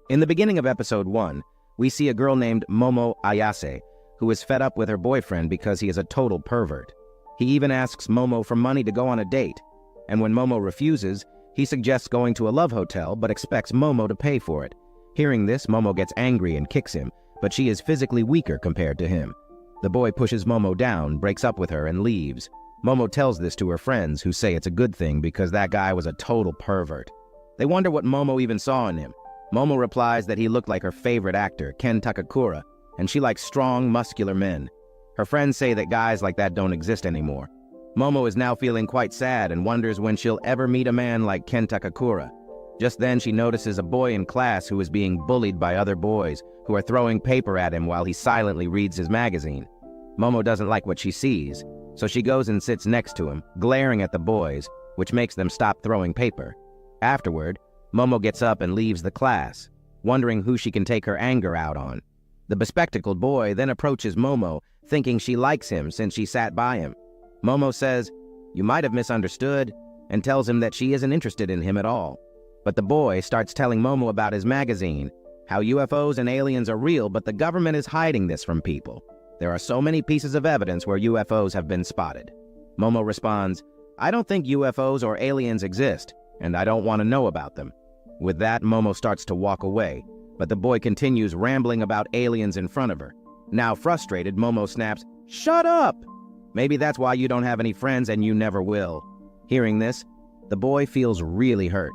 In the beginning of episode 1, we see a girl named Momo Ayase, who is fed up with her boyfriend because he is a total pervert. He even asks Momo for money to go on a date, and when Momo refuses, he suggests going to a love hotel but expects Momo to pay for it. Hearing this, Momo gets angry and kicks him, but she is physically weaker compared to him. The boy pushes Momo down, breaks up with her, and leaves. Momo tells this to her friends, who say it's a good thing because that guy was a total pervert. They wonder what Momo even saw in him. Momo replies that he looked like her favorite actor, Ken Takakura, and she likes strong, muscular men. Her friends say that guys like that don't exist anymore. Momo is now feeling quite sad and wonders when she'll ever meet a man like Ken Takakura. Just then she notices a boy in class who is being bullied by other boys who are throwing paper at him while he silently reads his magazine. Momo doesn't like what she sees, so she goes and sits next to him, glaring at the boys, which makes them stop throwing paper. Afterward, Momo gets up and leaves the class, wondering who she can take her anger out on. The bespectacled boy then approaches Momo, thinking she likes him since she sat by him. Momo says, "You might have misunderstood," and tells him that she isn't interested in him at all. But the boy starts telling Momo about his magazine, how UFOs and aliens are real, but the government is hiding this from people. There are so many pieces of evidence where UFOs have been spotted. Momo responds, "I don't think UFOs or aliens exist, and I don't want to know about them." With that, Momo starts to walk away, but the boy continues rambling about aliens in front of her. Now frustrated, Momo snaps, "Shut up! Maybe that's why you don't have any friends and you never will." Hearing this, the boy feels really hurt,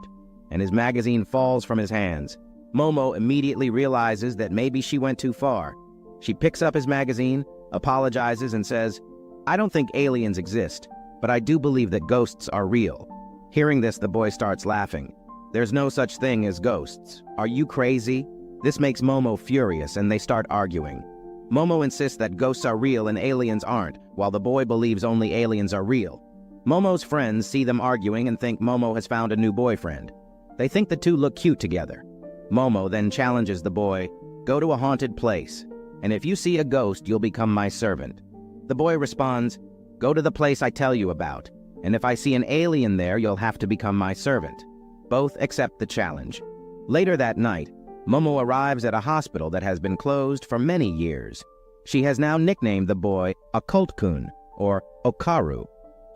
and his magazine falls from his hands. Momo immediately realizes that maybe she went too far. She picks up his magazine, apologizes, and says, "I don't think aliens exist, but I do believe that ghosts are real." Hearing this, the boy starts laughing. "There's no such thing as ghosts. Are you crazy?" This makes Momo furious, and they start arguing. Momo insists that ghosts are real and aliens aren't, while the boy believes only aliens are real. Momo's friends see them arguing and think Momo has found a new boyfriend. They think the two look cute together. Momo then challenges the boy, "Go to a haunted place, and if you see a ghost, you'll become my servant." The boy responds, "Go to the place I tell you about, and if I see an alien there, you'll have to become my servant." Both accept the challenge. Later that night, Momo arrives at a hospital that has been closed for many years. She has now nicknamed the boy Occult-kun, or Okaru.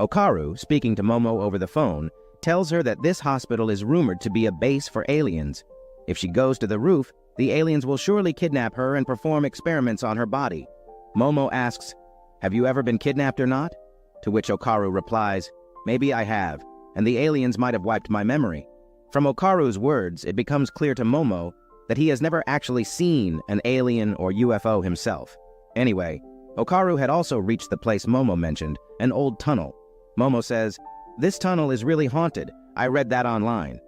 Okaru, speaking to Momo over the phone, tells her that this hospital is rumored to be a base for aliens. If she goes to the roof, the aliens will surely kidnap her and perform experiments on her body. Momo asks, "Have you ever been kidnapped or not?" To which Okaru replies, "Maybe I have, and the aliens might have wiped my memory." From Okaru's words, it becomes clear to Momo that he has never actually seen an alien or UFO himself. Anyway, Okaru had also reached the place Momo mentioned, an old tunnel. Momo says, "This tunnel is really haunted. I read that online."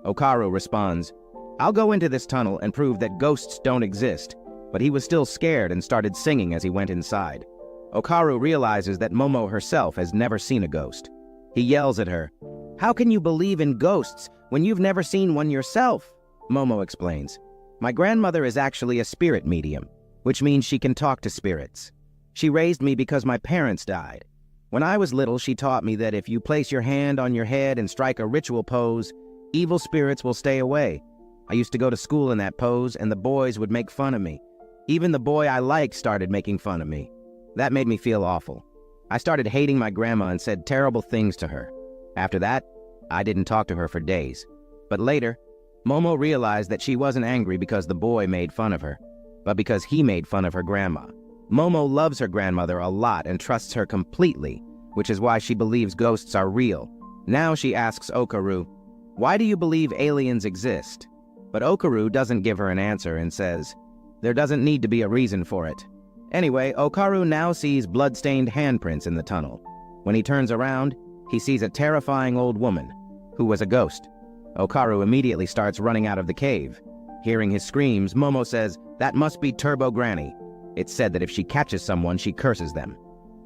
Okaru responds, "I'll go into this tunnel and prove that ghosts don't exist," but he was still scared and started singing as he went inside. Okaru realizes that Momo herself has never seen a ghost. He yells at her, "How can you believe in ghosts when you've never seen one yourself?" Momo explains, "My grandmother is actually a spirit medium, which means she can talk to spirits. She raised me because my parents died. When I was little, she taught me that if you place your hand on your head and strike a ritual pose, evil spirits will stay away. I used to go to school in that pose, and the boys would make fun of me. Even the boy I liked started making fun of me. That made me feel awful. I started hating my grandma and said terrible things to her. After that, I didn't talk to her for days. But later, Momo realized that she wasn't angry because the boy made fun of her, but because he made fun of her grandma. Momo loves her grandmother a lot and trusts her completely, which is why she believes ghosts are real. Now she asks Okaru, "Why do you believe aliens exist?" But Okaru doesn't give her an answer and says, "There doesn't need to be a reason for it." Anyway, Okaru now sees blood-stained handprints in the tunnel. When he turns around, he sees a terrifying old woman, who was a ghost. Okaru immediately starts running out of the cave. Hearing his screams, Momo says, "That must be Turbo Granny." It's said that if she catches someone, she curses them.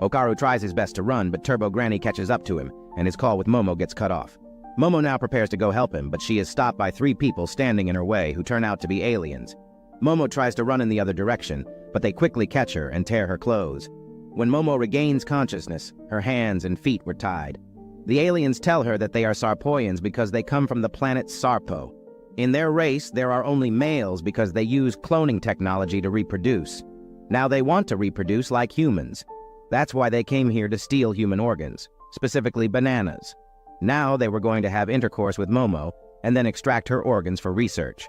Okaru tries his best to run, but Turbo Granny catches up to him, and his call with Momo gets cut off. Momo now prepares to go help him, but she is stopped by 3 people standing in her way who turn out to be aliens. Momo tries to run in the other direction, but they quickly catch her and tear her clothes. When Momo regains consciousness, her hands and feet were tied. The aliens tell her that they are Sarpoians because they come from the planet Sarpo. In their race, there are only males because they use cloning technology to reproduce. Now they want to reproduce like humans. That's why they came here to steal human organs, specifically bananas. Now they were going to have intercourse with Momo and then extract her organs for research.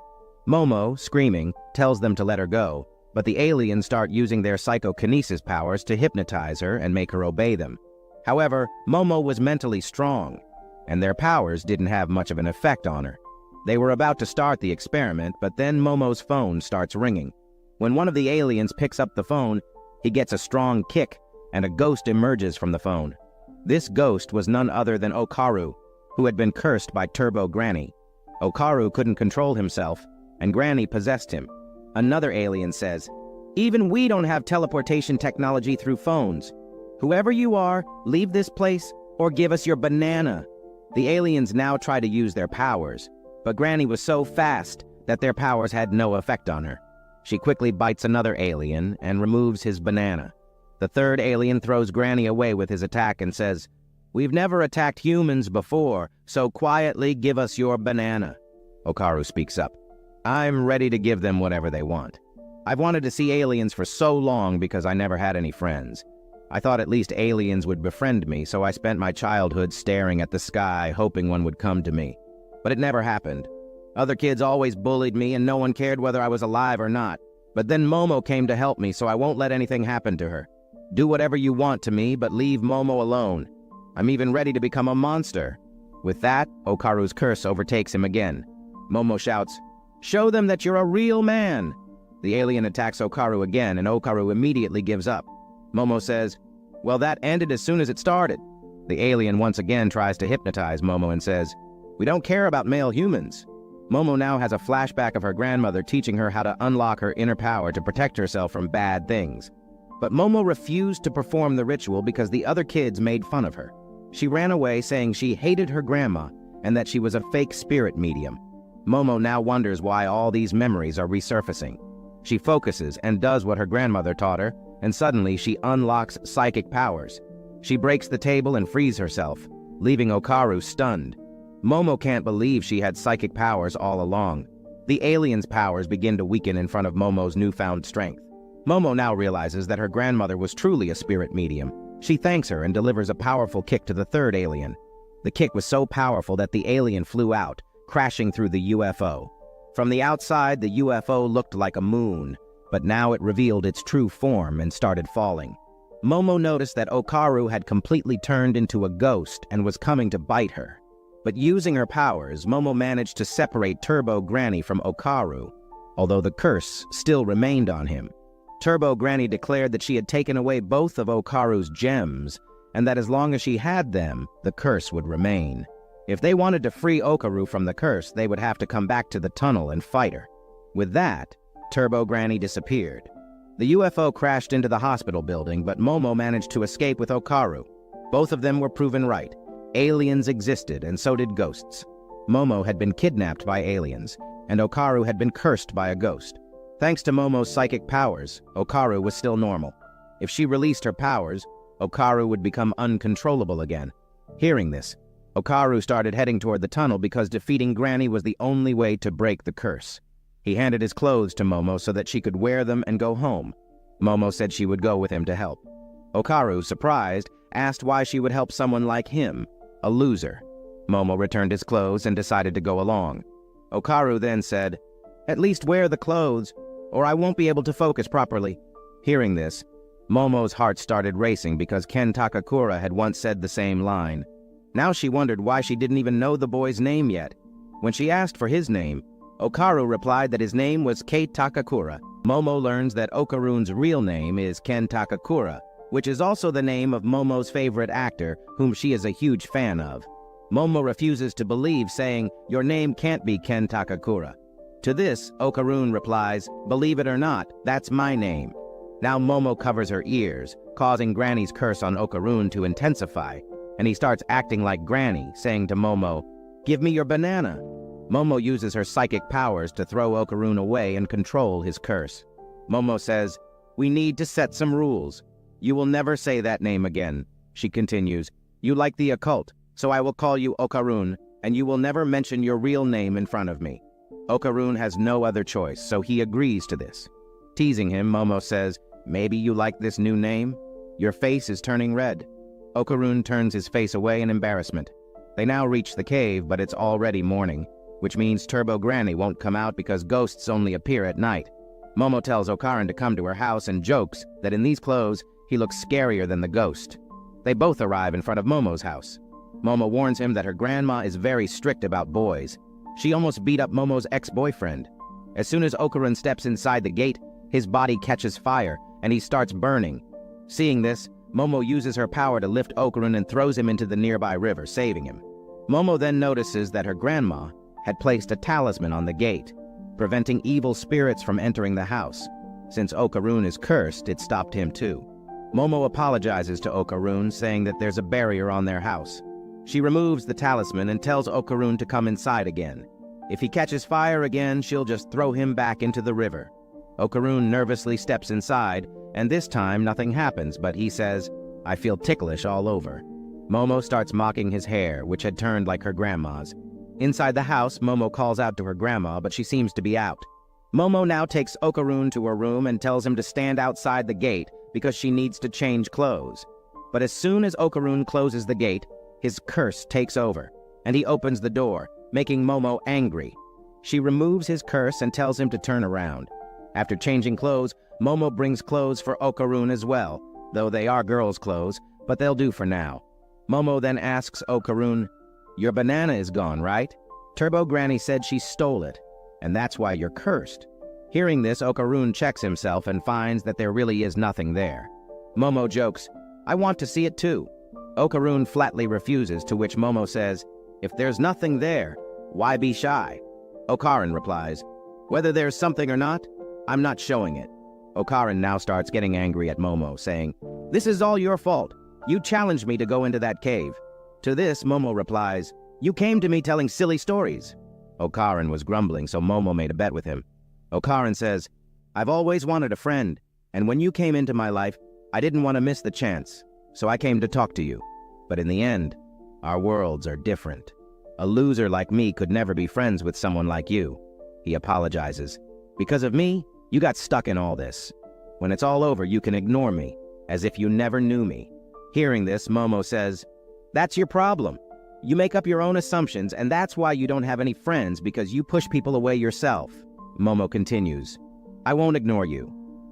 Momo, screaming, tells them to let her go, but the aliens start using their psychokinesis powers to hypnotize her and make her obey them. However, Momo was mentally strong, and their powers didn't have much of an effect on her. They were about to start the experiment, but then Momo's phone starts ringing. When one of the aliens picks up the phone, he gets a strong kick, and a ghost emerges from the phone. This ghost was none other than Okaru, who had been cursed by Turbo Granny. Okaru couldn't control himself, and Granny possessed him. Another alien says, "Even we don't have teleportation technology through phones. Whoever you are, leave this place or give us your banana." The aliens now try to use their powers, but Granny was so fast that their powers had no effect on her. She quickly bites another alien and removes his banana. The third alien throws Granny away with his attack and says, "We've never attacked humans before, so quietly give us your banana." Okaru speaks up. "I'm ready to give them whatever they want. I've wanted to see aliens for so long because I never had any friends. I thought at least aliens would befriend me, so I spent my childhood staring at the sky, hoping one would come to me. But it never happened. Other kids always bullied me, and no one cared whether I was alive or not. But then Momo came to help me, so I won't let anything happen to her. Do whatever you want to me, but leave Momo alone. I'm even ready to become a monster." With that, Okaru's curse overtakes him again. Momo shouts, "Show them that you're a real man!" The alien attacks Okaru again, and Okaru immediately gives up. Momo says, "Well, that ended as soon as it started." The alien once again tries to hypnotize Momo and says, "We don't care about male humans." Momo now has a flashback of her grandmother teaching her how to unlock her inner power to protect herself from bad things. But Momo refused to perform the ritual because the other kids made fun of her. She ran away saying she hated her grandma and that she was a fake spirit medium. Momo now wonders why all these memories are resurfacing. She focuses and does what her grandmother taught her, and suddenly she unlocks psychic powers. She breaks the table and frees herself, leaving Okaru stunned. Momo can't believe she had psychic powers all along. The alien's powers begin to weaken in front of Momo's newfound strength. Momo now realizes that her grandmother was truly a spirit medium. She thanks her and delivers a powerful kick to the third alien. The kick was so powerful that the alien flew out, crashing through the UFO. From the outside, the UFO looked like a moon, but now it revealed its true form and started falling. Momo noticed that Okaru had completely turned into a ghost and was coming to bite her. But using her powers, Momo managed to separate Turbo Granny from Okaru, although the curse still remained on him. Turbo Granny declared that she had taken away both of Okaru's gems, and that as long as she had them, the curse would remain. If they wanted to free Okaru from the curse, they would have to come back to the tunnel and fight her. With that, Turbo Granny disappeared. The UFO crashed into the hospital building, but Momo managed to escape with Okaru. Both of them were proven right. Aliens existed, and so did ghosts. Momo had been kidnapped by aliens, and Okaru had been cursed by a ghost. Thanks to Momo's psychic powers, Okaru was still normal. If she released her powers, Okaru would become uncontrollable again. Hearing this, Okaru started heading toward the tunnel because defeating Granny was the only way to break the curse. He handed his clothes to Momo so that she could wear them and go home. Momo said she would go with him to help. Okaru, surprised, asked why she would help someone like him, a loser. Momo returned his clothes and decided to go along. Okaru then said, "At least wear the clothes, or I won't be able to focus properly." Hearing this, Momo's heart started racing because Ken Takakura had once said the same line. Now she wondered why she didn't even know the boy's name yet. When she asked for his name, Okaru replied that his name was Kei Takakura. Momo learns that Okaru's real name is Ken Takakura, which is also the name of Momo's favorite actor, whom she is a huge fan of. Momo refuses to believe, saying, "Your name can't be Ken Takakura." To this, Okaru replies, "Believe it or not, that's my name." Now Momo covers her ears, causing Granny's curse on Okaru to intensify, and he starts acting like Granny, saying to Momo, "Give me your banana." Momo uses her psychic powers to throw Okaru away and control his curse. Momo says, "We need to set some rules. You will never say that name again." She continues, "You like the occult, so I will call you Okaru, and you will never mention your real name in front of me." Okarun has no other choice, so he agrees to this. Teasing him, Momo says, "Maybe you like this new name? Your face is turning red." Okarun turns his face away in embarrassment. They now reach the cave, but it's already morning, which means Turbo Granny won't come out because ghosts only appear at night. Momo tells Okaran to come to her house and jokes that in these clothes, he looks scarier than the ghost. They both arrive in front of Momo's house. Momo warns him that her grandma is very strict about boys. She almost beat up Momo's ex-boyfriend. As soon as Okaran steps inside the gate, his body catches fire, and he starts burning. Seeing this, Momo uses her power to lift Okaran and throws him into the nearby river, saving him. Momo then notices that her grandma had placed a talisman on the gate, preventing evil spirits from entering the house. Since Okarun is cursed, it stopped him too. Momo apologizes to Okarun, saying that there's a barrier on their house. She removes the talisman and tells Okarun to come inside again. If he catches fire again, she'll just throw him back into the river. Okarun nervously steps inside, and this time nothing happens, but he says, "I feel ticklish all over." Momo starts mocking his hair, which had turned like her grandma's. Inside the house, Momo calls out to her grandma, but she seems to be out. Momo now takes Okarun to her room and tells him to stand outside the gate because she needs to change clothes. But as soon as Okarun closes the gate, his curse takes over, and he opens the door, making Momo angry. She removes his curse and tells him to turn around. After changing clothes, Momo brings clothes for Okarun as well, though they are girls' clothes, but they'll do for now. Momo then asks Okarun, "Your banana is gone, right? Turbo Granny said she stole it, and that's why you're cursed." Hearing this, Okarun checks himself and finds that there really is nothing there. Momo jokes, "I want to see it too." Okarun flatly refuses, to which Momo says, "If there's nothing there, why be shy?" Okaran replies, "Whether there's something or not, I'm not showing it." Okaran now starts getting angry at Momo, saying, "This is all your fault. You challenged me to go into that cave." To this, Momo replies, "You came to me telling silly stories." Okaran was grumbling, so Momo made a bet with him. Okaran says, "I've always wanted a friend, and when you came into my life, I didn't want to miss the chance, so I came to talk to you. But in the end, our worlds are different. A loser like me could never be friends with someone like you." He apologizes. "Because of me, you got stuck in all this. When it's all over, you can ignore me, as if you never knew me." Hearing this, Momo says, "That's your problem. You make up your own assumptions, and that's why you don't have any friends, because you push people away yourself." Momo continues, "I won't ignore you.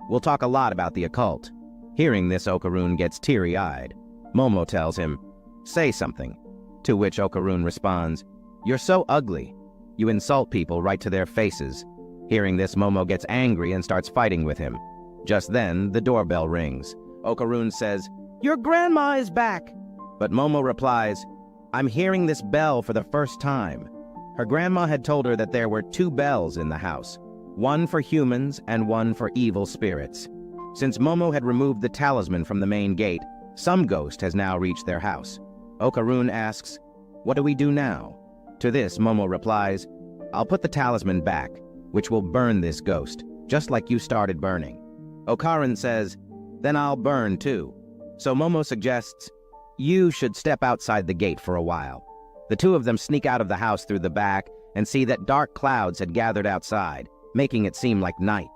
We'll talk a lot about the occult." Hearing this, Okarun gets teary-eyed. Momo tells him, "Say something." To which Okarun responds, "You're so ugly. You insult people right to their faces." Hearing this, Momo gets angry and starts fighting with him. Just then, the doorbell rings. Okarun says, "Your grandma is back!" But Momo replies, "I'm hearing this bell for the first time." Her grandma had told her that there were 2 bells in the house, one for humans and one for evil spirits. Since Momo had removed the talisman from the main gate, some ghost has now reached their house. Okarun asks, "What do we do now?" To this, Momo replies, "I'll put the talisman back, which will burn this ghost, just like you started burning." Okaran says, "Then I'll burn too." So Momo suggests, "You should step outside the gate for a while." The two of them sneak out of the house through the back and see that dark clouds had gathered outside, making it seem like night.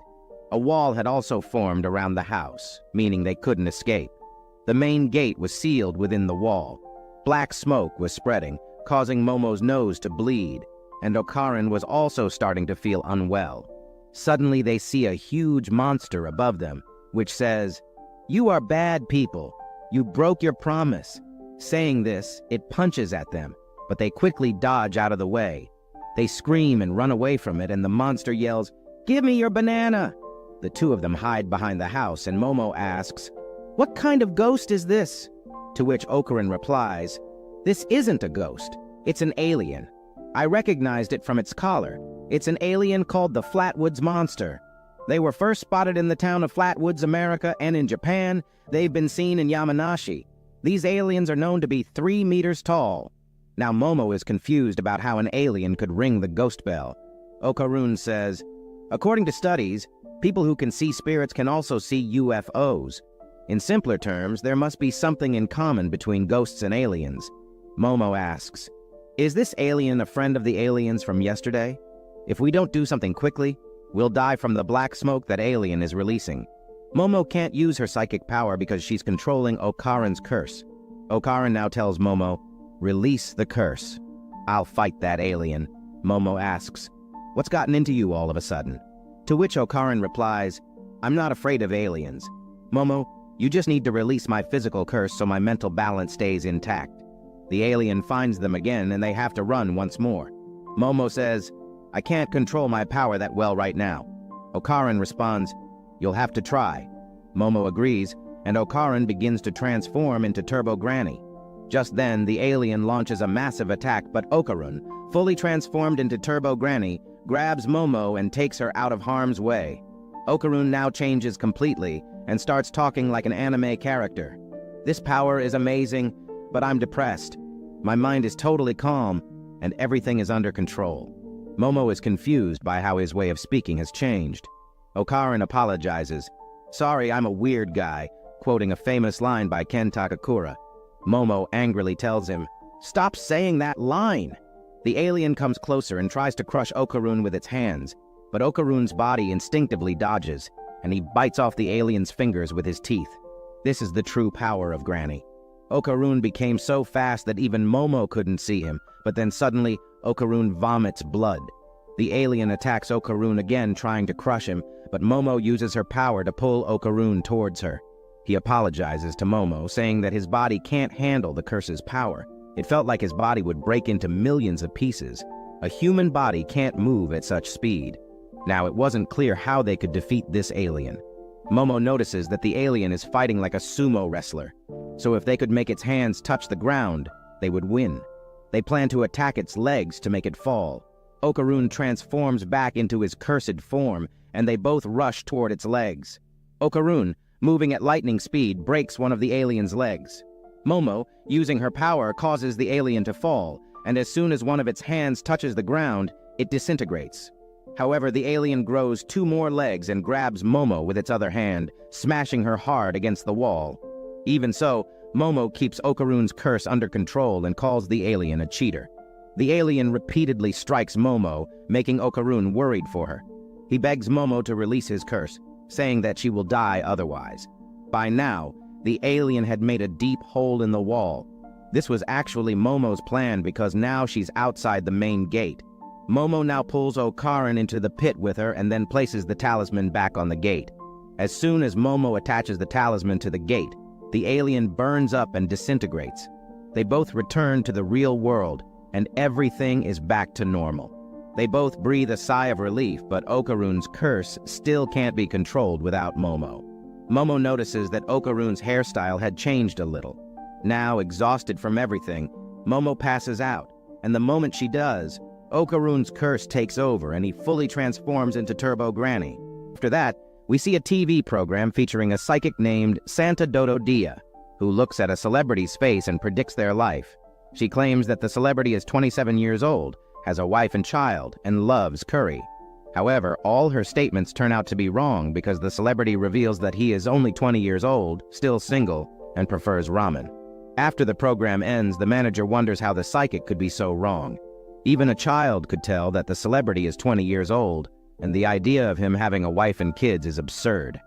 A wall had also formed around the house, meaning they couldn't escape. The main gate was sealed within the wall. Black smoke was spreading, causing Momo's nose to bleed, and Okaran was also starting to feel unwell. Suddenly they see a huge monster above them, which says, "You are bad people. You broke your promise." Saying this, it punches at them, but they quickly dodge out of the way. They scream and run away from it, and the monster yells, "Give me your banana!" The two of them hide behind the house, and Momo asks, "What kind of ghost is this?" To which Okaran replies, "This isn't a ghost. It's an alien. I recognized it from its collar. It's an alien called the Flatwoods Monster. They were first spotted in the town of Flatwoods, America, and in Japan, they've been seen in Yamanashi. These aliens are known to be 3 meters tall." Now Momo is confused about how an alien could ring the ghost bell. Okarun says, "According to studies, people who can see spirits can also see UFOs. In simpler terms, there must be something in common between ghosts and aliens." Momo asks, "Is this alien a friend of the aliens from yesterday?" If we don't do something quickly, we'll die from the black smoke that alien is releasing. Momo can't use her psychic power because she's controlling Okarin's curse. Okarin now tells Momo, "Release the curse." "I'll fight that alien." Momo asks, "What's gotten into you all of a sudden?" To which Okarin replies, "I'm not afraid of aliens. Momo, you just need to release my physical curse so my mental balance stays intact." The alien finds them again and they have to run once more. Momo says, "I can't control my power that well right now." Okarin responds, "You'll have to try." Momo agrees, and Okarin begins to transform into Turbo Granny. Just then, the alien launches a massive attack, but Okarin, fully transformed into Turbo Granny, grabs Momo and takes her out of harm's way. Okarin now changes completely and starts talking like an anime character. "This power is amazing, but I'm depressed. My mind is totally calm, and everything is under control." Momo is confused by how his way of speaking has changed. Okarin apologizes. "Sorry, I'm a weird guy," quoting a famous line by Ken Takakura. Momo angrily tells him, "Stop saying that line!" The alien comes closer and tries to crush Okarin with its hands, but Okarin's body instinctively dodges, and he bites off the alien's fingers with his teeth. This is the true power of Granny. Okarin became so fast that even Momo couldn't see him, but then suddenly, Okarin vomits blood. The alien attacks Okarin again, trying to crush him, but Momo uses her power to pull Okarin towards her. He apologizes to Momo, saying that his body can't handle the curse's power. It felt like his body would break into millions of pieces. A human body can't move at such speed. Now, it wasn't clear how they could defeat this alien. Momo notices that the alien is fighting like a sumo wrestler, so if they could make its hands touch the ground, they would win. They plan to attack its legs to make it fall. Okarin transforms back into his cursed form, and they both rush toward its legs. Okarin, moving at lightning speed, breaks one of the alien's legs. Momo, using her power, causes the alien to fall, and as soon as one of its hands touches the ground, it disintegrates. However, the alien grows 2 more legs and grabs Momo with its other hand, smashing her hard against the wall. Even so, Momo keeps Okarin's curse under control and calls the alien a cheater. The alien repeatedly strikes Momo, making Okarin worried for her. He begs Momo to release his curse, saying that she will die otherwise. By now, the alien had made a deep hole in the wall. This was actually Momo's plan because now she's outside the main gate. Momo now pulls Okarin into the pit with her and then places the talisman back on the gate. As soon as Momo attaches the talisman to the gate, the alien burns up and disintegrates. They both return to the real world, and everything is back to normal. They both breathe a sigh of relief, but Okarin's curse still can't be controlled without Momo. Momo notices that Okarin's hairstyle had changed a little. Now, exhausted from everything, Momo passes out, and the moment she does, Okarin's curse takes over and he fully transforms into Turbo Granny. After that, we see a TV program featuring a psychic named Santa Dodo Dia, who looks at a celebrity's face and predicts their life. She claims that the celebrity is 27 years old, has a wife and child, and loves curry. However, all her statements turn out to be wrong because the celebrity reveals that he is only 20 years old, still single, and prefers ramen. After the program ends, the manager wonders how the psychic could be so wrong. Even a child could tell that the celebrity is 20 years old, and the idea of him having a wife and kids is absurd.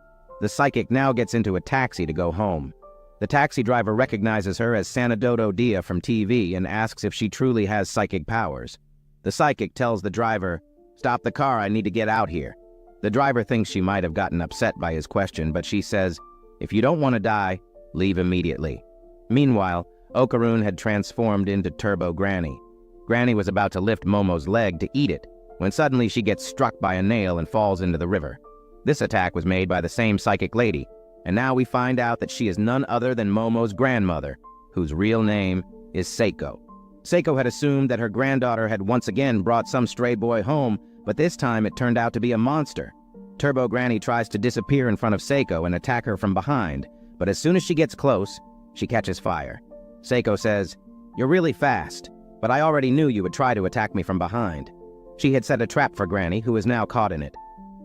The psychic now gets into a taxi to go home. The taxi driver recognizes her as Santa Dodo Dia from TV and asks if she truly has psychic powers. The psychic tells the driver, "Stop the car, I need to get out here." The driver thinks she might have gotten upset by his question, but she says, "If you don't want to die, leave immediately." Meanwhile, Okarin had transformed into Turbo Granny. Granny was about to lift Momo's leg to eat it, when suddenly she gets struck by a nail and falls into the river. This attack was made by the same psychic lady, and now we find out that she is none other than Momo's grandmother, whose real name is Seiko. Seiko had assumed that her granddaughter had once again brought some stray boy home, but this time it turned out to be a monster. Turbo Granny tries to disappear in front of Seiko and attack her from behind, but as soon as she gets close, she catches fire. Seiko says, "You're really fast, but I already knew you would try to attack me from behind." She had set a trap for Granny, who is now caught in it.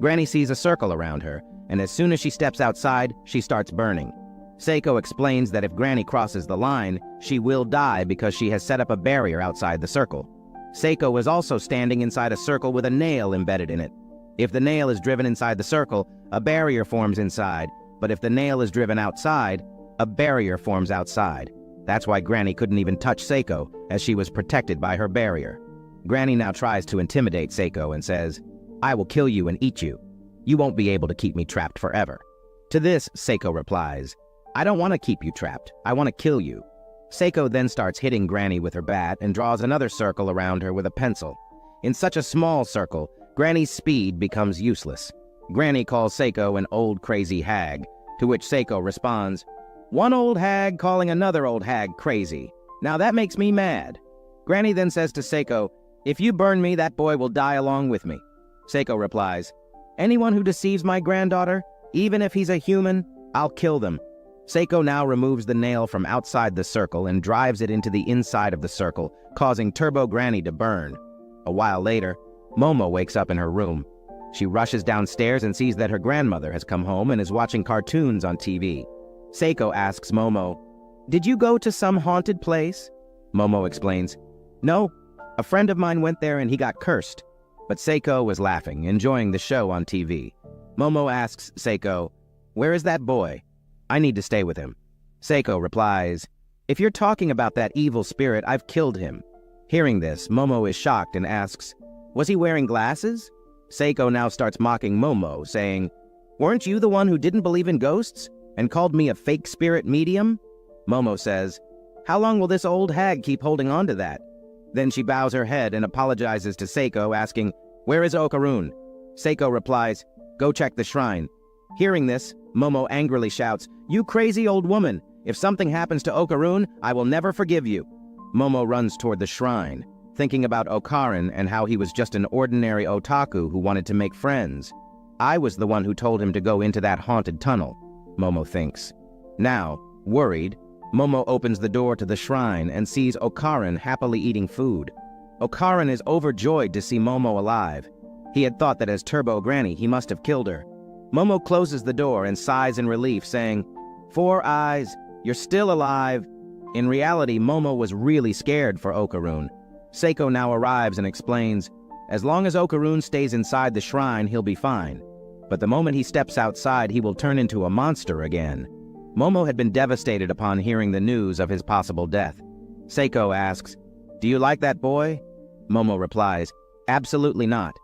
Granny sees a circle around her, and as soon as she steps outside, she starts burning. Seiko explains that if Granny crosses the line, she will die because she has set up a barrier outside the circle. Seiko was also standing inside a circle with a nail embedded in it. If the nail is driven inside the circle, a barrier forms inside, but if the nail is driven outside, a barrier forms outside. That's why Granny couldn't even touch Seiko, as she was protected by her barrier. Granny now tries to intimidate Seiko and says, "I will kill you and eat you. You won't be able to keep me trapped forever." To this, Seiko replies, "I don't want to keep you trapped, I want to kill you." Seiko then starts hitting Granny with her bat and draws another circle around her with a pencil. In such a small circle, Granny's speed becomes useless. Granny calls Seiko an old crazy hag, to which Seiko responds, "One old hag calling another old hag crazy. Now that makes me mad." Granny then says to Seiko, "If you burn me, that boy will die along with me." Seiko replies, "Anyone who deceives my granddaughter, even if he's a human, I'll kill them." Seiko now removes the nail from outside the circle and drives it into the inside of the circle, causing Turbo Granny to burn. A while later, Momo wakes up in her room. She rushes downstairs and sees that her grandmother has come home and is watching cartoons on TV. Seiko asks Momo, "Did you go to some haunted place?" Momo explains, "No, a friend of mine went there and he got cursed." But Seiko was laughing, enjoying the show on TV. Momo asks Seiko, "Where is that boy? I need to stay with him." Seiko replies, "If you're talking about that evil spirit, I've killed him." Hearing this, Momo is shocked and asks, "Was he wearing glasses?" Seiko now starts mocking Momo, saying, "Weren't you the one who didn't believe in ghosts and called me a fake spirit medium?" Momo says, "How long will this old hag keep holding on to that?" Then she bows her head and apologizes to Seiko, asking, "Where is Okarun?" Seiko replies, "Go check the shrine." Hearing this, Momo angrily shouts, "You crazy old woman! If something happens to Okarun, I will never forgive you." Momo runs toward the shrine, thinking about Okarin and how he was just an ordinary otaku who wanted to make friends. I was the one who told him to go into that haunted tunnel, Momo thinks. Now, worried, Momo opens the door to the shrine and sees Okarin happily eating food. Okarin is overjoyed to see Momo alive. He had thought that as Turbo Granny, he must have killed her. Momo closes the door and sighs in relief, saying, "Four eyes, you're still alive." In reality, Momo was really scared for Okarun. Seiko now arrives and explains, "As long as Okarun stays inside the shrine, he'll be fine. But the moment he steps outside, he will turn into a monster again." Momo had been devastated upon hearing the news of his possible death. Seiko asks, "Do you like that boy?" Momo replies, "Absolutely not.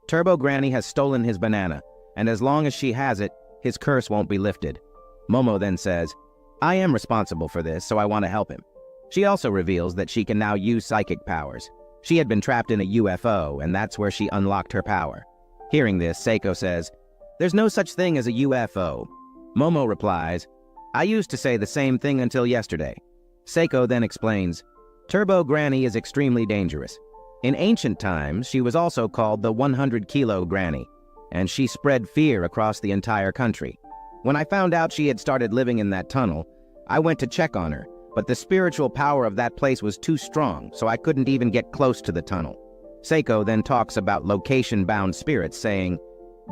Turbo Granny has stolen his banana, and as long as she has it, his curse won't be lifted." Momo then says, "I am responsible for this, so I want to help him." She also reveals that she can now use psychic powers. She had been trapped in a UFO, and that's where she unlocked her power. Hearing this, Seiko says, "There's no such thing as a UFO." Momo replies, "I used to say the same thing until yesterday." Seiko then explains, "Turbo Granny is extremely dangerous. In ancient times, she was also called the 100-kilo Granny, and she spread fear across the entire country. When I found out she had started living in that tunnel, I went to check on her, but the spiritual power of that place was too strong, so I couldn't even get close to the tunnel." Seiko then talks about location-bound spirits, saying,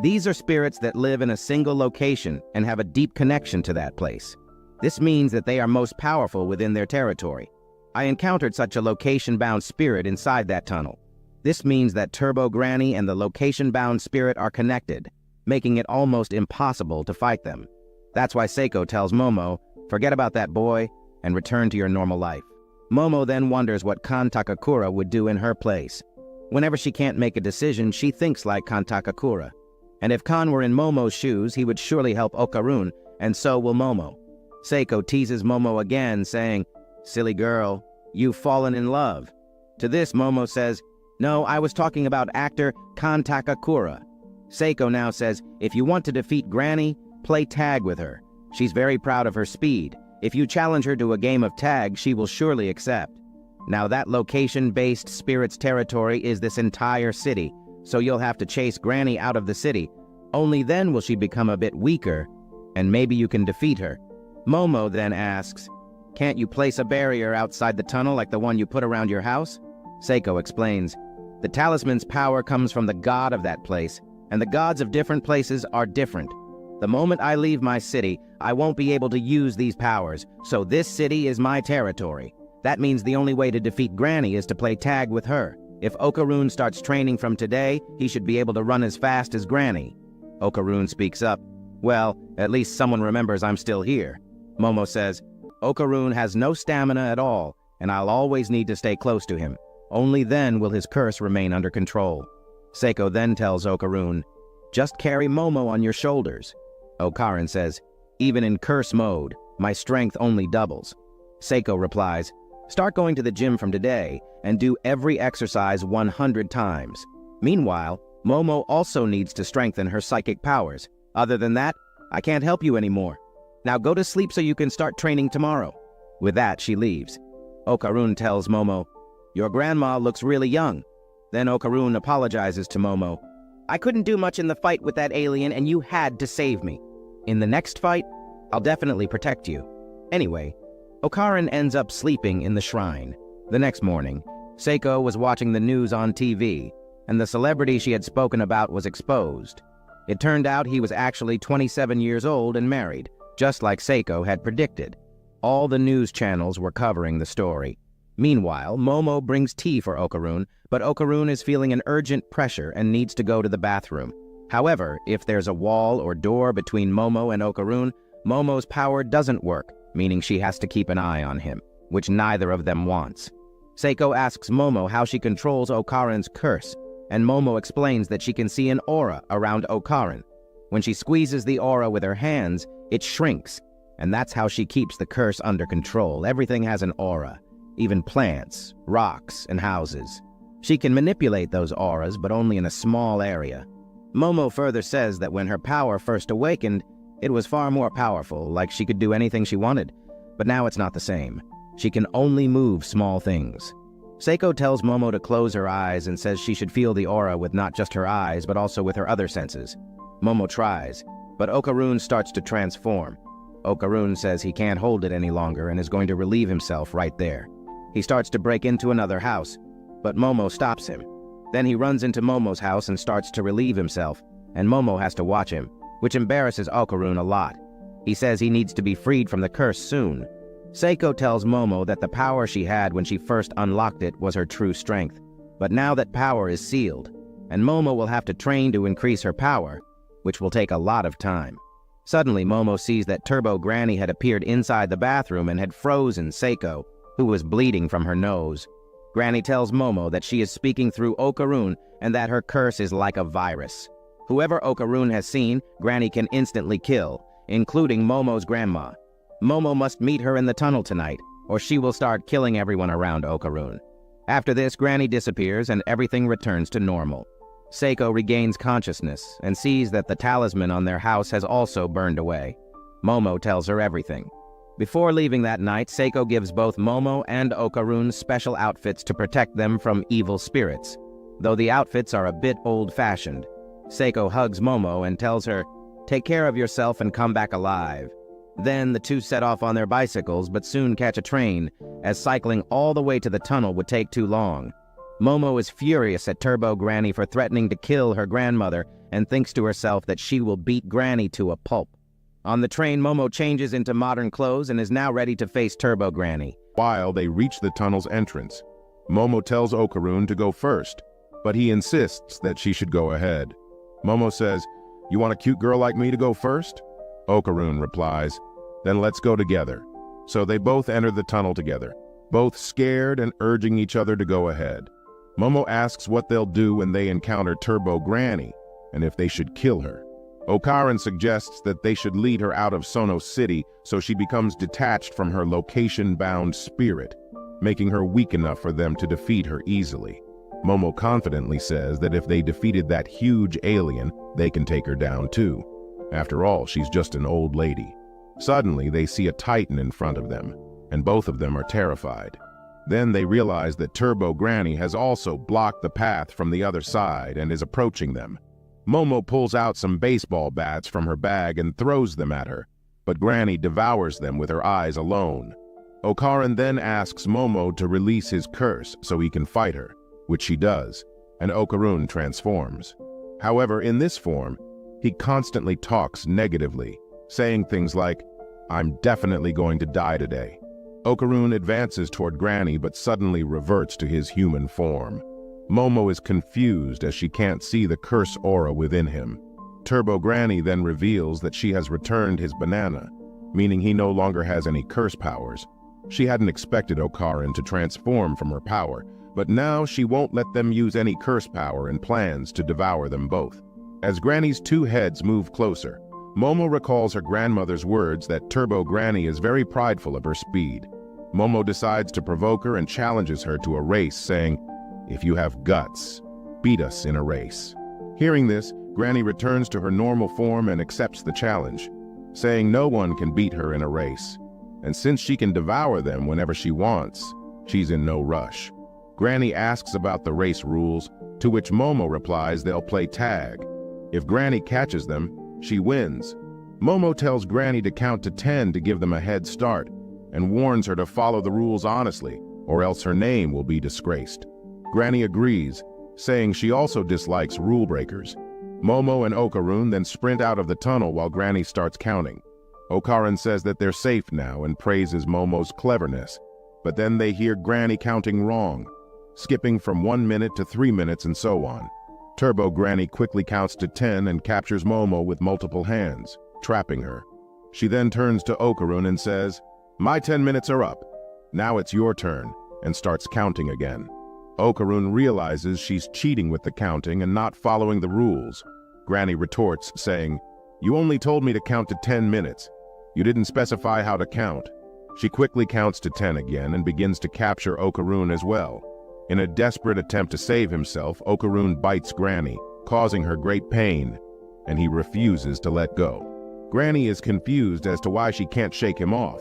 "These are spirits that live in a single location and have a deep connection to that place. This means that they are most powerful within their territory. I encountered such a location-bound spirit inside that tunnel. This means that Turbo Granny and the location-bound spirit are connected, making it almost impossible to fight them. That's why Seiko tells Momo, forget about that boy and return to your normal life." Momo then wonders what Kan Takakura would do in her place. Whenever she can't make a decision, she thinks like Kan Takakura. And if Kan were in Momo's shoes, he would surely help Okarun, and so will Momo. Seiko teases Momo again, saying, "Silly girl, you've fallen in love." To this, Momo says, "No, I was talking about actor Kan Takakura." Seiko now says, "If you want to defeat Granny, play tag with her. She's very proud of her speed. If you challenge her to a game of tag, she will surely accept. Now that location-based spirit's territory is this entire city, so you'll have to chase Granny out of the city. Only then will she become a bit weaker, and maybe you can defeat her." Momo then asks, "Can't you place a barrier outside the tunnel like the one you put around your house?" Seiko explains, "The talisman's power comes from the god of that place, and the gods of different places are different. The moment I leave my city, I won't be able to use these powers, so this city is my territory. That means the only way to defeat Granny is to play tag with her. If Okarun starts training from today, he should be able to run as fast as Granny. Okarun speaks up. Well, at least someone remembers I'm still here. Momo says, Okarun has no stamina at all, and I'll always need to stay close to him. Only then will his curse remain under control. Seiko then tells Okarun, just carry Momo on your shoulders. Okarin says, even in curse mode, my strength only doubles. Seiko replies, start going to the gym from today and do every exercise 100 times. Meanwhile, Momo also needs to strengthen her psychic powers. Other than that, I can't help you anymore. Now go to sleep so you can start training tomorrow. With that, she leaves. Okarun tells Momo, your grandma looks really young. Then Okarun apologizes to Momo. I couldn't do much in the fight with that alien and you had to save me. In the next fight, I'll definitely protect you. Anyway, Okarin ends up sleeping in the shrine. The next morning, Seiko was watching the news on TV, and the celebrity she had spoken about was exposed. It turned out he was actually 27 years old and married, just like Seiko had predicted. All the news channels were covering the story. Meanwhile, Momo brings tea for Okarun, but Okarun is feeling an urgent pressure and needs to go to the bathroom. However, if there's a wall or door between Momo and Okarun, Momo's power doesn't work, meaning she has to keep an eye on him, which neither of them wants. Seiko asks Momo how she controls Okarin's curse, and Momo explains that she can see an aura around Okarin. When she squeezes the aura with her hands, it shrinks, and that's how she keeps the curse under control. Everything has an aura, even plants, rocks, and houses. She can manipulate those auras, but only in a small area. Momo further says that when her power first awakened, it was far more powerful, like she could do anything she wanted. But now it's not the same. She can only move small things. Seiko tells Momo to close her eyes and says she should feel the aura with not just her eyes, but also with her other senses. Momo tries, but Okarun starts to transform. Okarun says he can't hold it any longer and is going to relieve himself right there. He starts to break into another house, but Momo stops him. Then he runs into Momo's house and starts to relieve himself, and Momo has to watch him, which embarrasses Okarun a lot. He says he needs to be freed from the curse soon. Seiko tells Momo that the power she had when she first unlocked it was her true strength. But now that power is sealed, and Momo will have to train to increase her power, which will take a lot of time. Suddenly, Momo sees that Turbo Granny had appeared inside the bathroom and had frozen Seiko, who was bleeding from her nose. Granny tells Momo that she is speaking through Okarun and that her curse is like a virus. Whoever Okarun has seen, Granny can instantly kill, including Momo's grandma. Momo must meet her in the tunnel tonight, or she will start killing everyone around Okarun. After this, Granny disappears and everything returns to normal. Seiko regains consciousness and sees that the talisman on their house has also burned away. Momo tells her everything. Before leaving that night, Seiko gives both Momo and Okarun special outfits to protect them from evil spirits, though the outfits are a bit old-fashioned. Seiko hugs Momo and tells her, take care of yourself and come back alive. Then the two set off on their bicycles but soon catch a train, as cycling all the way to the tunnel would take too long. Momo is furious at Turbo Granny for threatening to kill her grandmother and thinks to herself that she will beat Granny to a pulp. On the train, Momo changes into modern clothes and is now ready to face Turbo Granny. While they reach the tunnel's entrance, Momo tells Okarun to go first, but he insists that she should go ahead. Momo says, you want a cute girl like me to go first? Okarun replies, then let's go together. So they both enter the tunnel together, both scared and urging each other to go ahead. Momo asks what they'll do when they encounter Turbo Granny, and if they should kill her. Okarin suggests that they should lead her out of Sono City so she becomes detached from her location-bound spirit, making her weak enough for them to defeat her easily. Momo confidently says that if they defeated that huge alien, they can take her down too. After all, she's just an old lady. Suddenly, they see a Titan in front of them, and both of them are terrified. Then they realize that Turbo Granny has also blocked the path from the other side and is approaching them. Momo pulls out some baseball bats from her bag and throws them at her, but Granny devours them with her eyes alone. Okarin then asks Momo to release his curse so he can fight her, which she does, and Okarun transforms. However, in this form, he constantly talks negatively, saying things like, I'm definitely going to die today. Okarun advances toward Granny but suddenly reverts to his human form. Momo is confused as she can't see the curse aura within him. Turbo Granny then reveals that she has returned his banana, meaning he no longer has any curse powers. She hadn't expected Okaran to transform from her power, but now she won't let them use any curse power and plans to devour them both. As Granny's two heads move closer, Momo recalls her grandmother's words that Turbo Granny is very prideful of her speed. Momo decides to provoke her and challenges her to a race, saying, "If you have guts, beat us in a race." Hearing this, Granny returns to her normal form and accepts the challenge, saying no one can beat her in a race. And since she can devour them whenever she wants, she's in no rush. Granny asks about the race rules, to which Momo replies they'll play tag. If Granny catches them, she wins. Momo tells Granny to count to 10 to give them a head start, and warns her to follow the rules honestly, or else her name will be disgraced. Granny agrees, saying she also dislikes rule breakers. Momo and Okaran then sprint out of the tunnel while Granny starts counting. Okaran says that they're safe now and praises Momo's cleverness, but then they hear Granny counting wrong, skipping from 1 minute to 3 minutes and so on. Turbo Granny quickly counts to 10 and captures Momo with multiple hands, trapping her. She then turns to Okaran and says, "My 10 minutes are up. Now it's your turn," and starts counting again. Okaran realizes she's cheating with the counting and not following the rules. Granny retorts, saying, "You only told me to count to 10 minutes. You didn't specify how to count." She quickly counts to 10 again and begins to capture Okaran as well. In a desperate attempt to save himself, Okaran bites Granny, causing her great pain, and he refuses to let go. Granny is confused as to why she can't shake him off,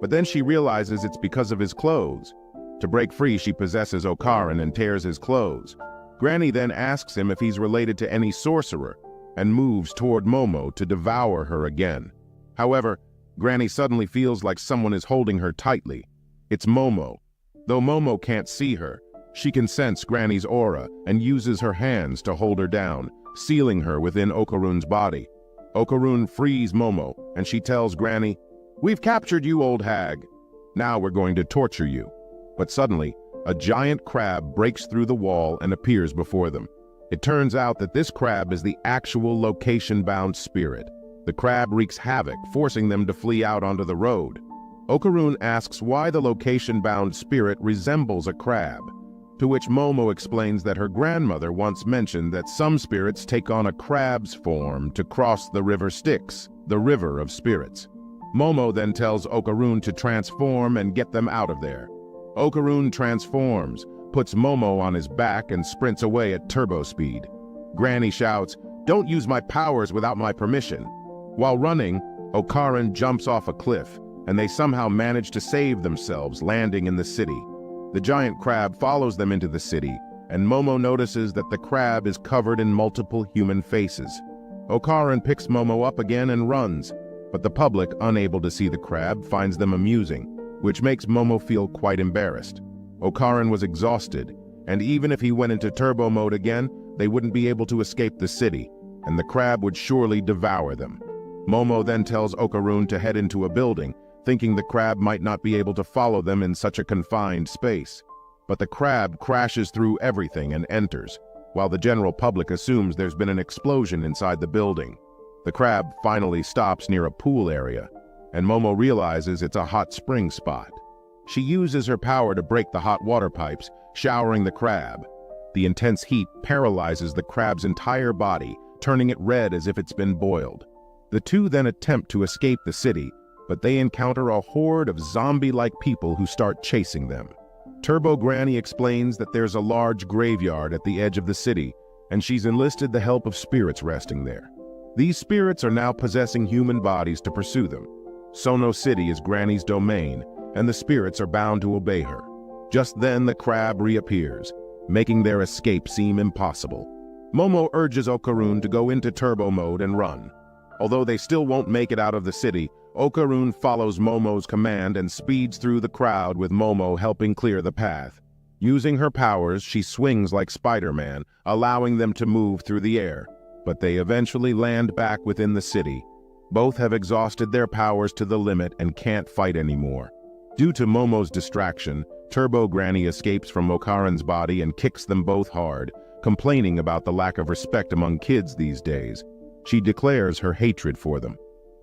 but then she realizes it's because of his clothes. To break free, she possesses Okaran and tears his clothes. Granny then asks him if he's related to any sorcerer, and moves toward Momo to devour her again. However, Granny suddenly feels like someone is holding her tightly. It's Momo. Though Momo can't see her, she can sense Granny's aura and uses her hands to hold her down, sealing her within Okaran's body. Okaran frees Momo, and she tells Granny, "We've captured you, old hag. Now we're going to torture you." But suddenly, a giant crab breaks through the wall and appears before them. It turns out that this crab is the actual location-bound spirit. The crab wreaks havoc, forcing them to flee out onto the road. Okaran asks why the location-bound spirit resembles a crab, to which Momo explains that her grandmother once mentioned that some spirits take on a crab's form to cross the river Styx, the river of spirits. Momo then tells Okaran to transform and get them out of there. Okaran transforms, puts Momo on his back and sprints away at turbo speed. Granny shouts, "Don't use my powers without my permission." While running, Okaran jumps off a cliff, and they somehow manage to save themselves, landing in the city. The giant crab follows them into the city, and Momo notices that the crab is covered in multiple human faces. Okaran picks Momo up again and runs, but the public, unable to see the crab, finds them amusing, which makes Momo feel quite embarrassed. Okaran was exhausted, and even if he went into turbo mode again, they wouldn't be able to escape the city, and the crab would surely devour them. Momo then tells Okaran to head into a building, thinking the crab might not be able to follow them in such a confined space. But the crab crashes through everything and enters, while the general public assumes there's been an explosion inside the building. The crab finally stops near a pool area, and Momo realizes it's a hot spring spot. She uses her power to break the hot water pipes, showering the crab. The intense heat paralyzes the crab's entire body, turning it red as if it's been boiled. The two then attempt to escape the city, but they encounter a horde of zombie-like people who start chasing them. Turbo Granny explains that there's a large graveyard at the edge of the city, and she's enlisted the help of spirits resting there. These spirits are now possessing human bodies to pursue them. Sono City is Granny's domain, and the spirits are bound to obey her. Just then the crab reappears, making their escape seem impossible. Momo urges Okaran to go into turbo mode and run. Although they still won't make it out of the city, Okaran follows Momo's command and speeds through the crowd with Momo helping clear the path. Using her powers, she swings like Spider-Man, allowing them to move through the air, but they eventually land back within the city. Both have exhausted their powers to the limit and can't fight anymore. Due to Momo's distraction, Turbo Granny escapes from Okaran's body and kicks them both hard, complaining about the lack of respect among kids these days. She declares her hatred for them.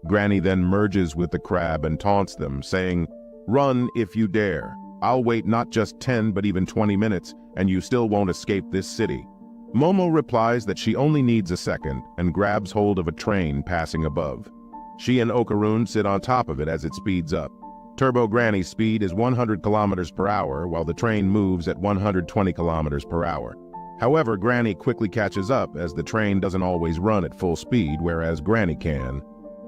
Granny then merges with the crab and taunts them, saying, "Run if you dare. I'll wait not just 10 but even 20 minutes, and you still won't escape this city." Momo replies that she only needs a second and grabs hold of a train passing above. She and Okarun sit on top of it as it speeds up. Turbo Granny's speed is 100 kilometers per hour, while the train moves at 120 kilometers per hour. However, Granny quickly catches up as the train doesn't always run at full speed, whereas Granny can.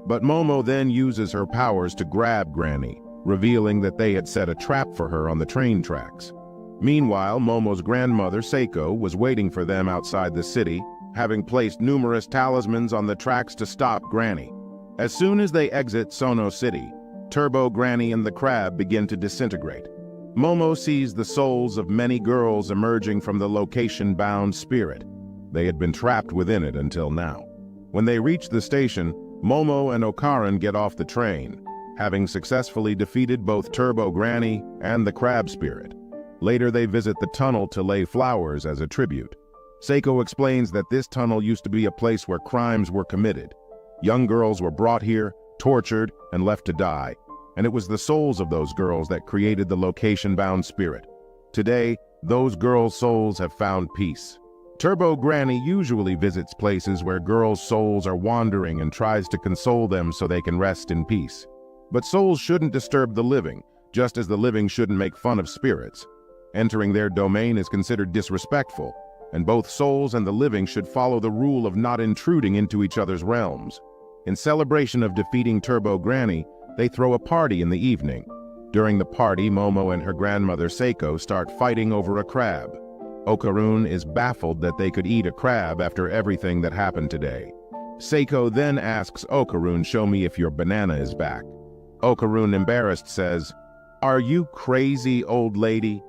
But Momo then uses her powers to grab Granny, revealing that they had set a trap for her on the train tracks. Meanwhile, Momo's grandmother, Seiko, was waiting for them outside the city, having placed numerous talismans on the tracks to stop Granny. As soon as they exit Sono City, Turbo Granny and the crab begin to disintegrate. Momo sees the souls of many girls emerging from the location-bound spirit. They had been trapped within it until now. When they reach the station, Momo and Okaran get off the train, having successfully defeated both Turbo Granny and the crab spirit. Later they visit the tunnel to lay flowers as a tribute. Seiko explains that this tunnel used to be a place where crimes were committed. Young girls were brought here, tortured, and left to die, and it was the souls of those girls that created the location-bound spirit. Today, those girls' souls have found peace. Turbo Granny usually visits places where girls' souls are wandering and tries to console them so they can rest in peace. But souls shouldn't disturb the living, just as the living shouldn't make fun of spirits. Entering their domain is considered disrespectful, and both souls and the living should follow the rule of not intruding into each other's realms. In celebration of defeating Turbo Granny, they throw a party in the evening. During the party, Momo and her grandmother Seiko start fighting over a crab. Okarun is baffled that they could eat a crab after everything that happened today. Seiko then asks Okarun, "Show me if your banana is back." Okarun, embarrassed, says, "Are you crazy, old lady?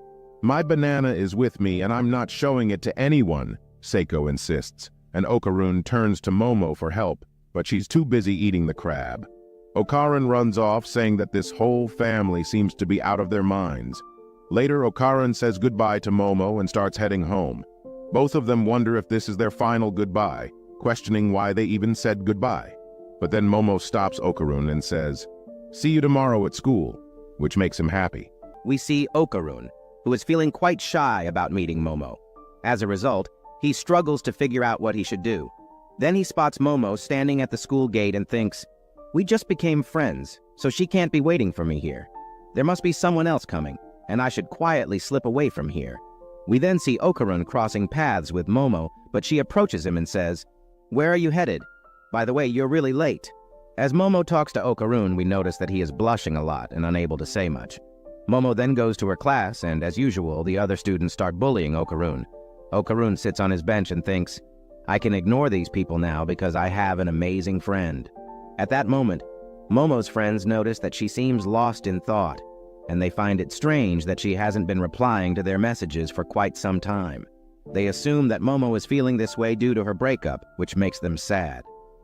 My banana is with me and I'm not showing it to anyone," Seiko insists, and Okarun turns to Momo for help, but she's too busy eating the crab. Okaran runs off, saying that this whole family seems to be out of their minds. Later, Okaran says goodbye to Momo and starts heading home. Both of them wonder if this is their final goodbye, questioning why they even said goodbye. But then Momo stops Okarun and says, "See you tomorrow at school," which makes him happy. We see Okarun, who is feeling quite shy about meeting Momo. As a result, he struggles to figure out what he should do. Then he spots Momo standing at the school gate and thinks, "We just became friends, so she can't be waiting for me here. There must be someone else coming, and I should quietly slip away from here." We then see Okarun crossing paths with Momo, but she approaches him and says, "Where are you headed? By the way, you're really late." As Momo talks to Okarun, we notice that he is blushing a lot and unable to say much. Momo then goes to her class, and as usual, the other students start bullying Okarun. Okarun sits on his bench and thinks, "I can ignore these people now because I have an amazing friend." At that moment, Momo's friends notice that she seems lost in thought, and they find it strange that she hasn't been replying to their messages for quite some time. They assume that Momo is feeling this way due to her breakup, which makes them sad.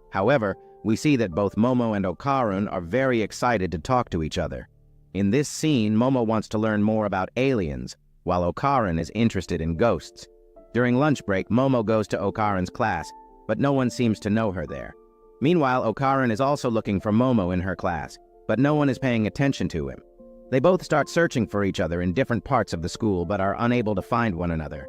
However, we see that both Momo and Okarun are very excited to talk to each other. In this scene, Momo wants to learn more about aliens, while Okarun is interested in ghosts. During lunch break, Momo goes to Okarun's class, but no one seems to know her there. Meanwhile, Okarun is also looking for Momo in her class, but no one is paying attention to him. They both start searching for each other in different parts of the school, but are unable to find one another.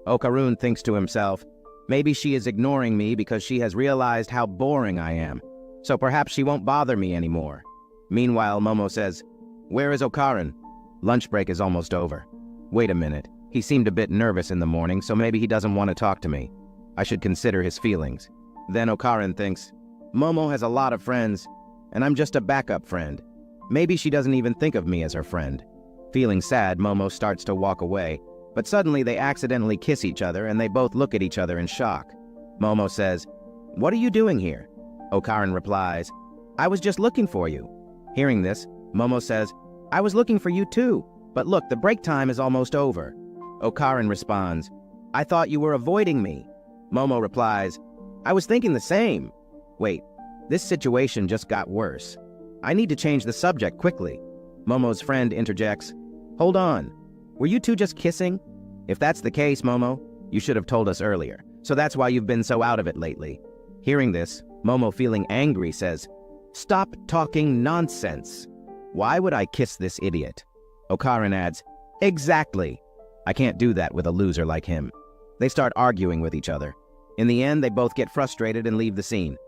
Okarun thinks to himself, "Maybe she is ignoring me because she has realized how boring I am, so perhaps she won't bother me anymore." Meanwhile, Momo says, "Where is Okarun? Lunch break is almost over. Wait a minute, he seemed a bit nervous in the morning, so maybe he doesn't want to talk to me. I should consider his feelings." Then Okarun thinks, "Momo has a lot of friends, and I'm just a backup friend. Maybe she doesn't even think of me as her friend." Feeling sad, Momo starts to walk away, but suddenly they accidentally kiss each other and they both look at each other in shock. Momo says, "What are you doing here?" Okarun replies, "I was just looking for you." Hearing this, Momo says, "I was looking for you too, but look, the break time is almost over." Okarun responds, "I thought you were avoiding me." Momo replies, "I was thinking the same." Wait, this situation just got worse. I need to change the subject quickly. Momo's friend interjects, "Hold on. Were you two just kissing? If that's the case, Momo, you should have told us earlier. So that's why you've been so out of it lately. Hearing this, Momo, feeling angry, says, "Stop talking nonsense. Why would I kiss this idiot?" Okaran adds, "Exactly. I can't do that with a loser like him." They start arguing with each other. In the end, they both get frustrated and leave the scene.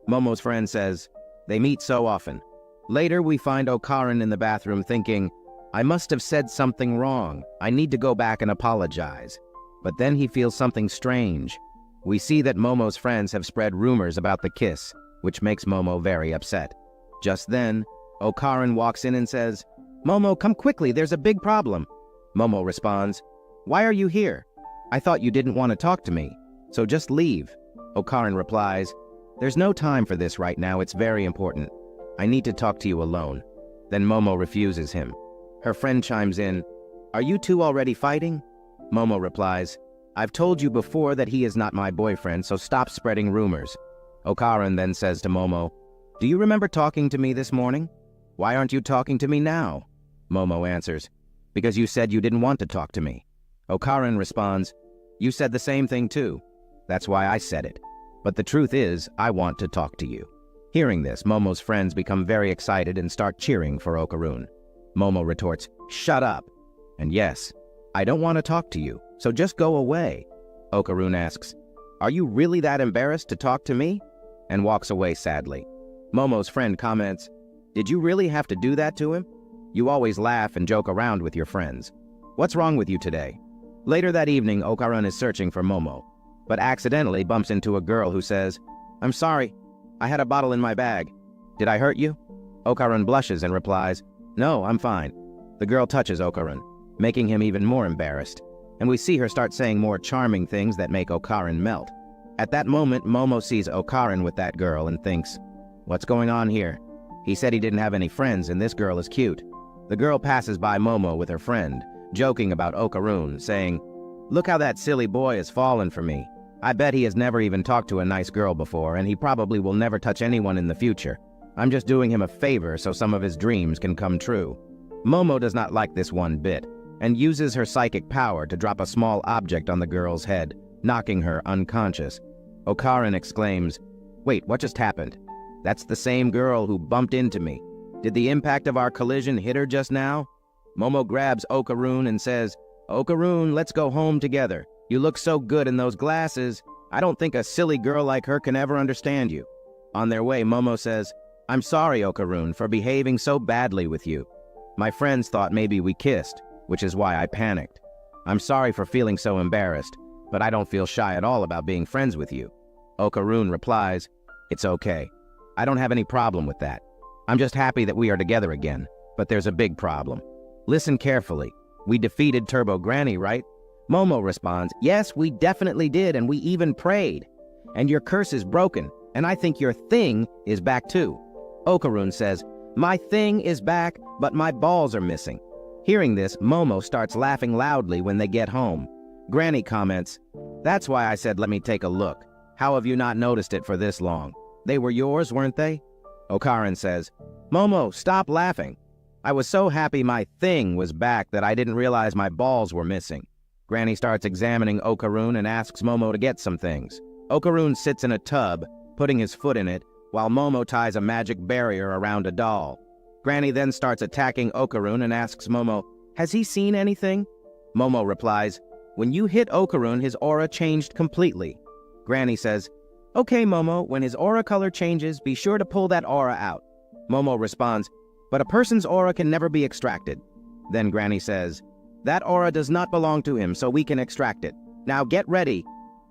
Momo's friend says, they meet so often. Later, we find Okaran in the bathroom thinking, I must have said something wrong. I need to go back and apologize. But then he feels something strange. We see that Momo's friends have spread rumors about the kiss, which makes Momo very upset. Just then, Okaran walks in and says, "Momo, come quickly, there's a big problem." Momo responds, "Why are you here? I thought you didn't want to talk to me, so just leave." Okaran replies, "There's no time for this right now, it's very important. I need to talk to you alone." Then Momo refuses him. Her friend chimes in, "Are you two already fighting?" Momo replies, "I've told you before that he is not my boyfriend, so stop spreading rumors." Okaran then says to Momo, "Do you remember talking to me this morning? Why aren't you talking to me now?" Momo answers, "Because you said you didn't want to talk to me." Okaran responds, "You said the same thing too. That's why I said it. But the truth is, I want to talk to you." Hearing this, Momo's friends become very excited and start cheering for Okaran. Momo retorts, "Shut up. And yes, I don't want to talk to you, so just go away." Okaran asks, "Are you really that embarrassed to talk to me?" and walks away sadly. Momo's friend comments, "Did you really have to do that to him? You always laugh and joke around with your friends. What's wrong with you today?" Later that evening, Okaran is searching for Momo, but accidentally bumps into a girl who says, "I'm sorry, I had a bottle in my bag. Did I hurt you?" Okaran blushes and replies, "No, I'm fine." The girl touches Okaran, making him even more embarrassed, and we see her start saying more charming things that make Okaran melt. At that moment, Momo sees Okaran with that girl and thinks, "What's going on here? He said he didn't have any friends and this girl is cute." The girl passes by Momo with her friend, joking about Okaran, saying, "Look how that silly boy has fallen for me. I bet he has never even talked to a nice girl before, and he probably will never touch anyone in the future. I'm just doing him a favor so some of his dreams can come true." Momo does not like this one bit, and uses her psychic power to drop a small object on the girl's head, knocking her unconscious. Okaran exclaims, "Wait, what just happened? That's the same girl who bumped into me. Did the impact of our collision hit her just now?" Momo grabs Okaran and says, "Okaran, let's go home together. You look so good in those glasses. I don't think a silly girl like her can ever understand you." On their way, Momo says, "I'm sorry, Okaran, for behaving so badly with you. My friends thought maybe we kissed, which is why I panicked. I'm sorry for feeling so embarrassed, but I don't feel shy at all about being friends with you." Okaran replies, "It's okay. I don't have any problem with that. I'm just happy that we are together again, but there's a big problem. Listen carefully. We defeated Turbo Granny, right?" Momo responds, "Yes, we definitely did, and we even prayed. And your curse is broken, and I think your thing is back too." Okaran says, "My thing is back, but my balls are missing." Hearing this, Momo starts laughing loudly when they get home. Granny comments, "That's why I said let me take a look. How have you not noticed it for this long? They were yours, weren't they?" Okaran says, "Momo, stop laughing. I was so happy my thing was back that I didn't realize my balls were missing." Granny starts examining Okaran and asks Momo to get some things. Okaran sits in a tub, putting his foot in it, while Momo ties a magic barrier around a doll. Granny then starts attacking Okaran and asks Momo, "Has he seen anything?" Momo replies, "When you hit Okaran, his aura changed completely." Granny says, "Okay, Momo, when his aura color changes, be sure to pull that aura out." Momo responds, "But a person's aura can never be extracted." Then Granny says, "That aura does not belong to him, so we can extract it. Now get ready."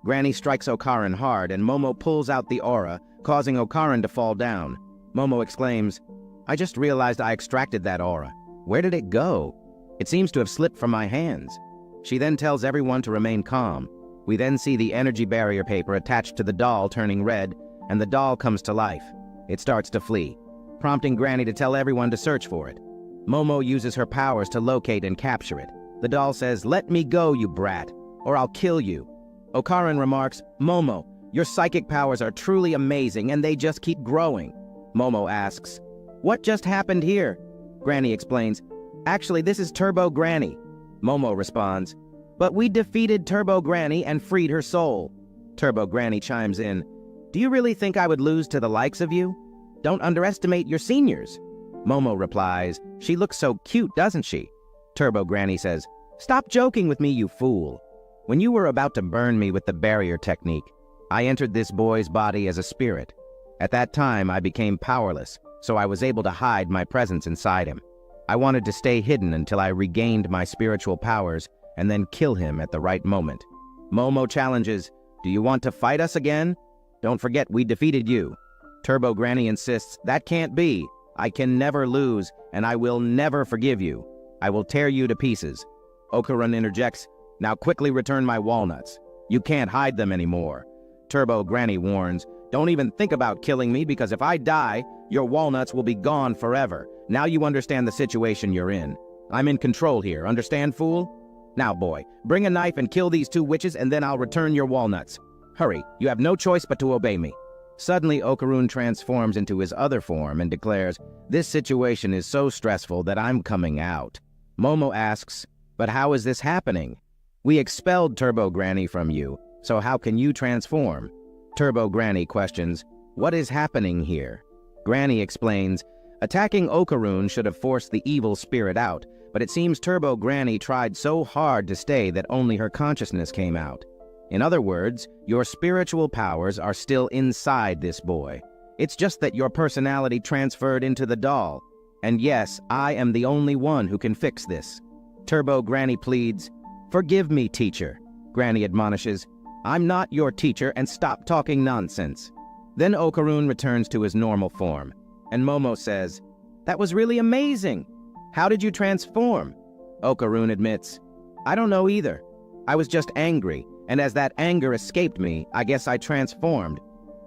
Granny strikes Okaran hard, and Momo pulls out the aura, causing Okaran to fall down. Momo exclaims, "I just realized I extracted that aura. Where did it go? It seems to have slipped from my hands." She then tells everyone to remain calm. We then see the energy barrier paper attached to the doll turning red, and the doll comes to life. It starts to flee, prompting Granny to tell everyone to search for it. Momo uses her powers to locate and capture it. The doll says, "Let me go, you brat, or I'll kill you." Okaran remarks, "Momo, your psychic powers are truly amazing and they just keep growing." Momo asks, "What just happened here?" Granny explains, "Actually, this is Turbo Granny." Momo responds, "But we defeated Turbo Granny and freed her soul." Turbo Granny chimes in, "Do you really think I would lose to the likes of you? Don't underestimate your seniors." Momo replies, "She looks so cute, doesn't she?" Turbo Granny says, "Stop joking with me, you fool. When you were about to burn me with the barrier technique, I entered this boy's body as a spirit. At that time, I became powerless, so I was able to hide my presence inside him. I wanted to stay hidden until I regained my spiritual powers and then kill him at the right moment." Momo challenges, "Do you want to fight us again? Don't forget we defeated you." Turbo Granny insists, "That can't be. I can never lose, and I will never forgive you. I will tear you to pieces." Okarun interjects, "Now quickly return my walnuts. You can't hide them anymore." Turbo Granny warns, "Don't even think about killing me, because if I die, your walnuts will be gone forever. Now you understand the situation you're in. I'm in control here, understand, fool? Now, boy, bring a knife and kill these two witches, and then I'll return your walnuts. Hurry, you have no choice but to obey me." Suddenly, Okarun transforms into his other form and declares, "This situation is so stressful that I'm coming out." Momo asks, "But how is this happening? We expelled Turbo Granny from you, so how can you transform?" Turbo Granny questions, "What is happening here?" Granny explains, "Attacking Okarun should have forced the evil spirit out, but it seems Turbo Granny tried so hard to stay that only her consciousness came out. In other words, your spiritual powers are still inside this boy. It's just that your personality transferred into the doll. And yes, I am the only one who can fix this." Turbo Granny pleads, "Forgive me, teacher." Granny admonishes, "I'm not your teacher, and stop talking nonsense." Then Okarun returns to his normal form, and Momo says, "That was really amazing. How did you transform?" Okarun admits, "I don't know either. I was just angry, and as that anger escaped me, I guess I transformed."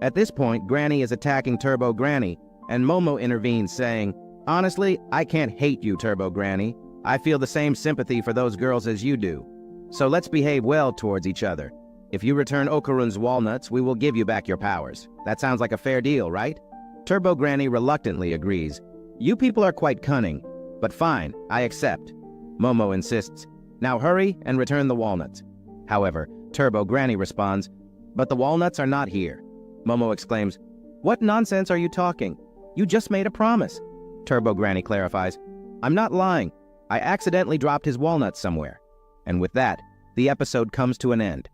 At this point, Granny is attacking Turbo Granny, and Momo intervenes saying, "Honestly, I can't hate you, Turbo Granny. I feel the same sympathy for those girls as you do. So let's behave well towards each other. If you return Okarun's walnuts, we will give you back your powers. That sounds like a fair deal, right?" Turbo Granny reluctantly agrees. "You people are quite cunning, but fine, I accept." Momo insists, "Now hurry and return the walnuts." However, Turbo Granny responds, "But the walnuts are not here." Momo exclaims, "What nonsense are you talking? You just made a promise." Turbo Granny clarifies, "I'm not lying. I accidentally dropped his walnuts somewhere." And with that, the episode comes to an end.